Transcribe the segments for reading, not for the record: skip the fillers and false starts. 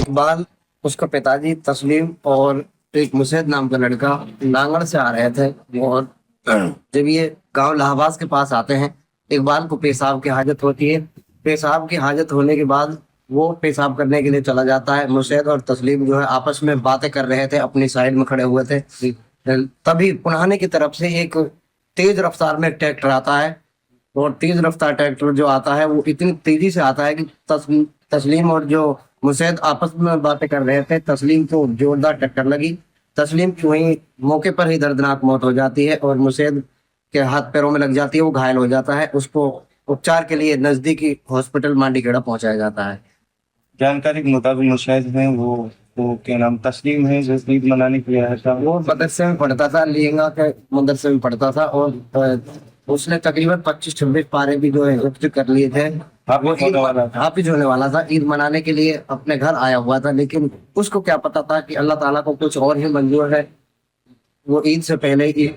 इकबाल, उसका पिताजी तस्लीम और एक मुसैद नाम का लड़का नांगड़ से आ रहे थे। और जब ये गांव लाहबाज के पास आते हैं, इकबाल को पेशाब की हाजत होती है। पेशाब की हाजत होने के बाद वो पेशाब करने के लिए चला जाता है। मुसैद और तस्लीम जो है आपस में बातें कर रहे थे, अपनी साइड में खड़े हुए थे। तभी पुनहाने की तरफ से एक तेज रफ्तार में एक ट्रैक्टर आता है। और तेज रफ्तार ट्रैक्टर जो आता है वो इतनी तेजी से आता है कि तस्लीम और जो मुसैद आपस में बातें कर रहे थे, तस्लीम को जोरदार टक्कर लगी। तस्लीम की वहीं मौके पर ही दर्दनाक मौत हो जाती है और मुसैद के हाथ पैरों में लग जाती है, वो घायल हो जाता है। उसको उपचार के लिए नजदीकी हॉस्पिटल मांडीखेड़ा पहुंचाया जाता है। जानकारी के मुताबिक मुशाहिद हैं वो क्या नाम तस्लीम है जो ईद मनाने के लिए आया था। वो मदरसे में पढ़ता था, लिएंगा के मदरसे में पढ़ता था। और उसने तकरीबन 25-26 पारे भी जो है हिफ्ज कर लिए थे। हाफिज होने वाला था, ईद मनाने के लिए अपने घर आया हुआ था। लेकिन उसको क्या पता था कि अल्लाह ताला को कुछ और ही मंजूर है। वो ईद से पहले ही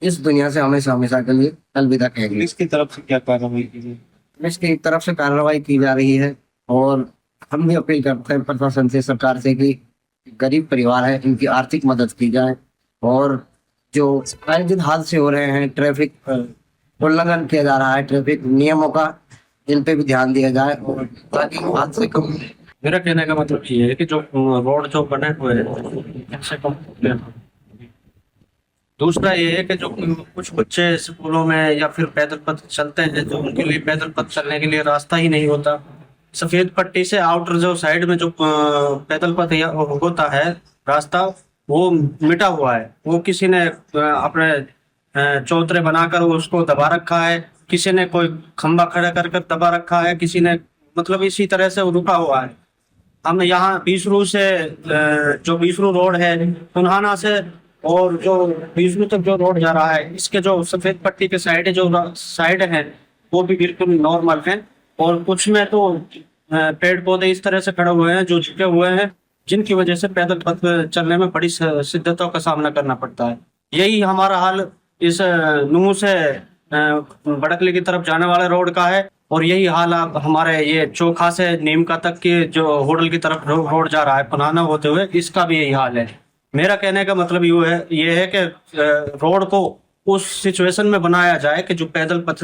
इस दुनिया से हमेशा हमेशा के लिए अलविदा कह गई। इसकी तरफ से क्या कार्रवाई की गई? इसकी तरफ से कार्रवाई की जा रही है और हम भी अपील करते हैं प्रशासन से, सरकार से कि गरीब परिवार है, इनकी आर्थिक मदद की जाए। और जो आए दिन हादसे हो रहे हैं, ट्रैफिक उल्लंघन किया जा रहा है ट्रैफिक नियमों का, इन पे भी ध्यान दिया जाए और ताकि हादसे कम। मेरा कहने का मतलब ये है कि जो रोड जो बने हुए हैं इनसे कम। दूसरा ये है कि जो कुछ बच्चे स्कूलों में या फिर पैदल पथ चलते हैं, जो उनके लिए पैदल पथ चलने के लिए रास्ता ही नहीं होता। सफेद पट्टी से आउटर जो साइड में जो पैदल पथ होता है रास्ता, वो मिटा हुआ है। वो किसी ने अपने चौतरे बनाकर उसको दबा रखा है, किसी ने कोई खंबा खड़ा कर कर दबा रखा है, किसी ने मतलब इसी तरह से वो रुका हुआ है। हम यहाँ बीसरू से जो बीसरू रोड है पुनहाना से और जो बीसरू तक जो रोड जा रहा है, इसके जो सफेद पट्टी के साइड है वो भी बिल्कुल नॉर्मल है। और कुछ में तो पेड़ पौधे इस तरह से खड़े हुए हैं जो झुके हुए हैं, जिनकी वजह से पैदल पथ चलने में बड़ी शिद्दतों का सामना करना पड़ता है। यही हमारा हाल इस नूह से बड़कली की तरफ जाने वाले रोड का है। और यही हाल आप हमारे ये चोखा से नीमका तक की जो होटल की तरफ रोड जा रहा है पुनाना होते हुए, इसका भी यही हाल है। मेरा कहने का मतलब ये है कि रोड को उस सिचुएशन में बनाया जाए कि जो पैदल पथ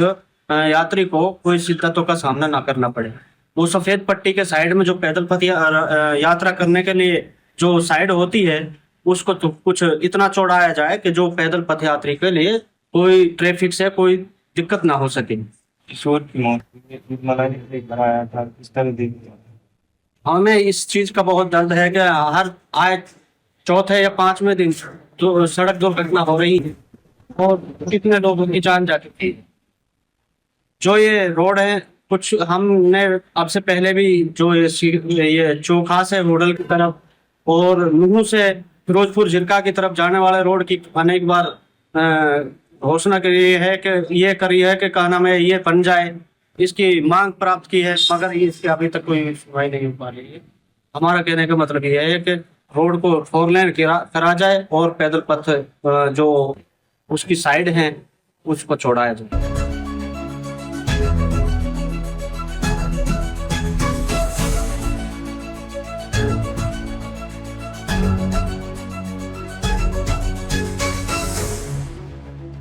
यात्री को कोई शिद्दतों का सामना ना करना पड़े। वो सफेद पट्टी के साइड में जो पैदल पथ यात्रा करने के लिए जो साइड होती है, उसको तो कुछ इतना चौड़ाया जाए कि जो पैदल पथ यात्री के लिए कोई ट्रैफिक से कोई दिक्कत ना हो सके। किशोर की मौत ईद मनाने के लिए कराया था, किस तरह देखते हैं? हमें इस चीज का बहुत दर्द है कि हर आए चौथे या पांचवें दिन तो सड़क दुर्घटना हो रही है और कितने लोगों की जान जा चुकी है। जो ये रोड है, कुछ हमने अब से पहले भी जो ये चोखा से होटल की तरफ और नूह से फिरोजपुर जिरका की तरफ जाने वाले रोड की अनेक बार घोषणा करी है कि क्या नाम है, ये बन जाए, इसकी मांग प्राप्त की है, मगर इसकी अभी तक कोई सुनवाई नहीं हो पा रही है। हमारा कहने का मतलब ये है कि रोड को 4 लेन करा जाए और पैदल पथ जो उसकी साइड है उसको छोड़ाया जाए।